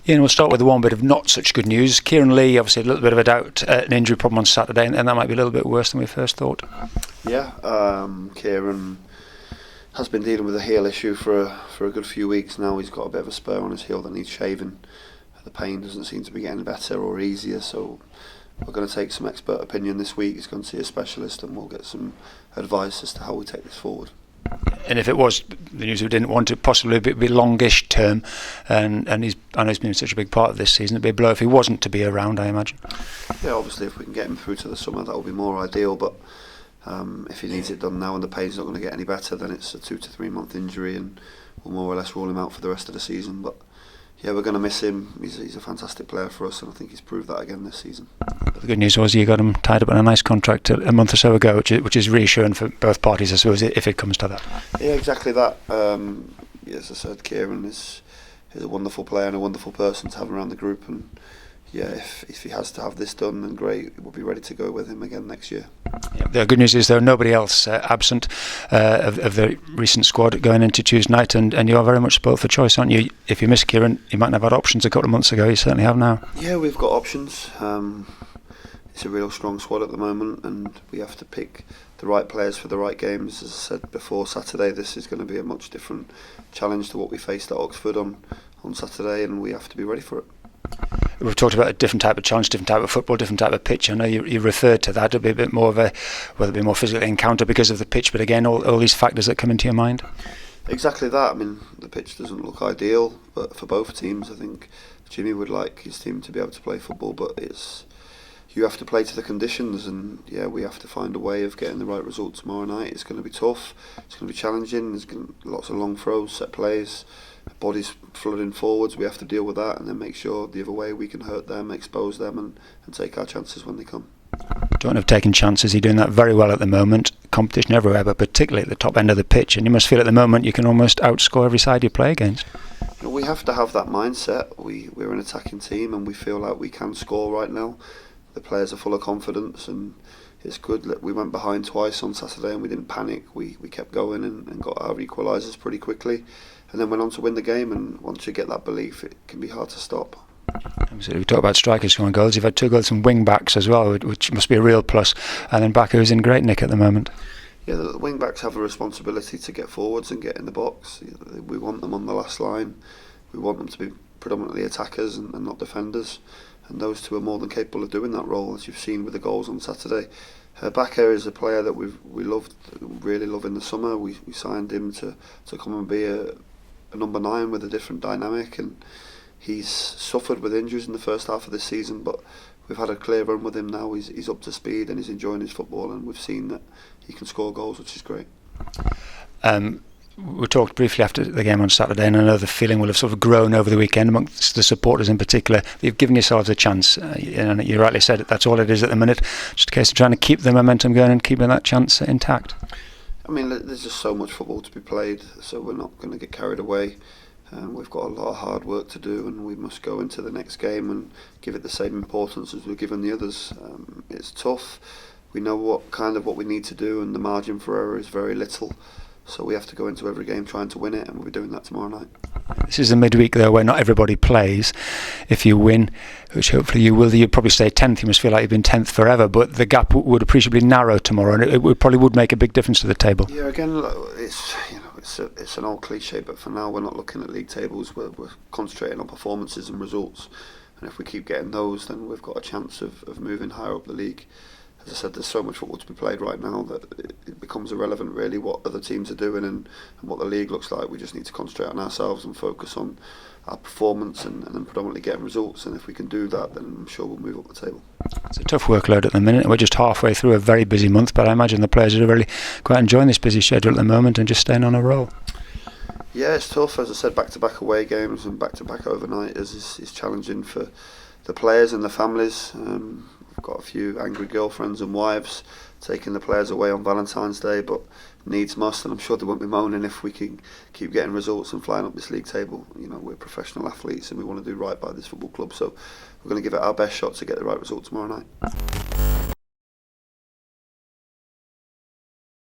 Ian, we'll start with the one bit of not such good news. Kieran Lee, obviously a little bit of a doubt, an injury problem on Saturday, and that might be a little bit worse than we first thought. Yeah, Kieran has been dealing with a heel issue for a good few weeks now. He's got a bit of a spur on his heel that needs shaving. The pain doesn't seem to be getting better or easier, so we're going to take some expert opinion this week. He's going to see a specialist and we'll get some advice as to how we take this forward. And if it was the news we didn't want to possibly be longish term, and I know he's been such a big part of this season, it'd be a blow if he wasn't to be around, I imagine. Yeah, obviously if we can get him through to the summer that will be more ideal, but if he needs it done now and the pain's not going to get any better, then it's a 2 to 3 month injury and we'll more or less rule him out for the rest of the season. But yeah, we're going to miss him. He's a fantastic player for us, and I think he's proved that again this season. But the good news was you got him tied up in a nice contract a month or so ago, which is reassuring for both parties, I suppose, if it comes to that. Yeah, exactly that. As I said, Kieran is a wonderful player and a wonderful person to have around the group, and yeah, if he has to have this done, then great, we'll be ready to go with him again next year. Yeah, the good news is there are nobody else absent of the recent squad going into Tuesday night, and you are very much spoilt for choice, aren't you? If you miss Kieran, you might have had options a couple of months ago. You certainly have now. Yeah, we've got options. It's a real strong squad at the moment, and we have to pick the right players for the right games. As I said before, Saturday this is going to be a much different challenge to what we faced at Oxford on Saturday, and we have to be ready for it. We've talked about a different type of challenge, different type of football, different type of pitch. I know you referred to that. It'll be a bit more of a, whether it be more physical encounter because of the pitch, but again, all these factors that come into your mind. Exactly that. I mean, the pitch doesn't look ideal, but for both teams, I think Jimmy would like his team to be able to play football, but you have to play to the conditions, and yeah, we have to find a way of getting the right result tomorrow night. It's going to be tough, it's going to be challenging, there's going to be lots of long throws, set plays, bodies flooding forwards. We have to deal with that and then make sure the other way we can hurt them, expose them, and take our chances when they come. Don't have taken chances. You're doing that very well at the moment. Competition everywhere, but particularly at the top end of the pitch, and you must feel at the moment you can almost outscore every side you play against. You know, we have to have that mindset. We're an attacking team and we feel like we can score right now. The players are full of confidence and it's good that we went behind twice on Saturday and we didn't panic. We kept going and got our equalisers pretty quickly and then went on to win the game, and once you get that belief it can be hard to stop. So we talk about strikers scoring goals. You've had 2 goals from Wingbacks as well, which must be a real plus, and then Baku's in great nick at the moment. Yeah, the Wingbacks have a responsibility to get forwards and get in the box. We want them on the last line. We want them to be predominantly attackers and not defenders, and those two are more than capable of doing that role, as you've seen with the goals on Saturday. Baku is a player that we really love in the summer. We signed him to come and be a number 9 with a different dynamic, and he's suffered with injuries in the first half of this season, but we've had a clear run with him now. He's up to speed and he's enjoying his football, and we've seen that he can score goals, which is great. We talked briefly after the game on Saturday, and I know the feeling will have sort of grown over the weekend amongst the supporters in particular. You've given yourselves a chance, and you rightly said it, that's all it is at the minute. Just a case of trying to keep the momentum going and keeping that chance intact. I mean, there's just so much football to be played, so we're not going to get carried away. We've got a lot of hard work to do, and we must go into the next game and give it the same importance as we've given the others. It's tough. We know what we need to do, and the margin for error is very little. So we have to go into every game trying to win it, and we'll be doing that tomorrow night. This is a midweek though where not everybody plays. If you win, which hopefully you will, you'd probably stay 10th. You must feel like you've been 10th forever, but the gap would appreciably narrow tomorrow, and it probably would make a big difference to the table. Yeah, again, it's an old cliche, but for now we're not looking at league tables. We're concentrating on performances and results, and if we keep getting those, then we've got a chance of moving higher up the league. As I said, there's so much football to be played right now that it becomes irrelevant really what other teams are doing and what the league looks like. We just need to concentrate on ourselves and focus on our performance and then predominantly getting results, and if we can do that, then I'm sure we'll move up the table. It's a tough workload at the minute. We're just halfway through a very busy month, but I imagine the players are really quite enjoying this busy schedule at the moment and just staying on a roll. Yeah, it's tough. As I said, back-to-back away games and back-to-back overnighters is challenging for the players and the families. We've got a few angry girlfriends and wives taking the players away on Valentine's Day, but needs must, and I'm sure they won't be moaning if we can keep getting results and flying up this league table. You know, we're professional athletes and we want to do right by this football club, so we're going to give it our best shot to get the right result tomorrow night.